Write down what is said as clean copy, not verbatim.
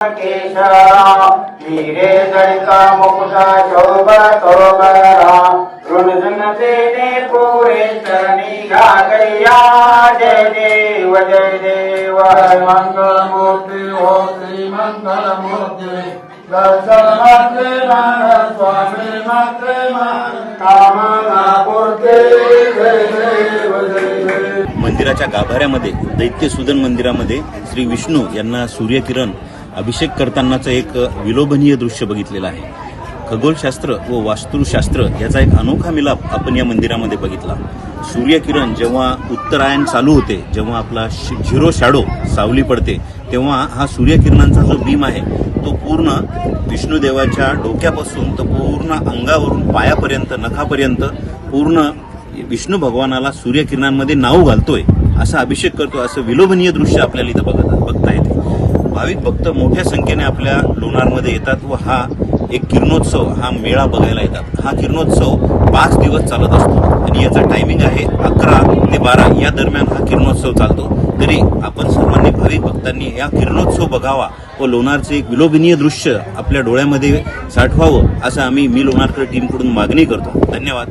केशरा वीरे जडिता मुकुटा शोभा तोबरा ऋणजनते ने पूरे चरणी घागरिया जय देव मंगलमूर्ति हो श्री मंगलमूर्ति दर्शन मात्रे मान स्वामी मात्रे मान कामना पूर्ते जय देव मंदिराच्या गाभाऱ्यामध्ये दैत्यसूदन मंदिरामध्ये श्री विष्णू यांना सूर्यकिरण अभिषेक करतानाचं एक विलोभनीय दृश्य बघितलेलं आहे. खगोलशास्त्र व वास्तुशास्त्र याचा एक अनोखा मिलाप आपण या मंदिरामध्ये बघितला. सूर्यकिरण जेव्हा उत्तरायण चालू होते, जेव्हा आपला झिरो शॅडो सावली पडते, तेव्हा हा सूर्यकिरणांचा जो बीम आहे तो पूर्ण विष्णुदेवाच्या डोक्यापासून तर पूर्ण अंगावरून पायापर्यंत नखापर्यंत पूर्ण विष्णू भगवानाला सूर्यकिरणांमध्ये नाव घालतोय, असा अभिषेक करतोय, असं विलोभनीय दृश्य आपल्याला इथं बघता येते. भाविक भक्त मोठ्या संख्येने आपल्या लोणारमध्ये येतात व हा एक किरणोत्सव, हा मेळा बघायला येतात. हा किरणोत्सव 5 दिवस चालत असतो आणि याचा टायमिंग आहे 11 ते 12 या दरम्यान हा किरणोत्सव चालतो. तरी आपण सर्वांनी भाविक भक्तांनी या किरणोत्सव बघावा व लोणारचे एक विलोभनीय दृश्य आपल्या डोळ्यामध्ये साठवावं, असं आम्ही मी लोणारकर टीमकडून मागणी करतो. धन्यवाद.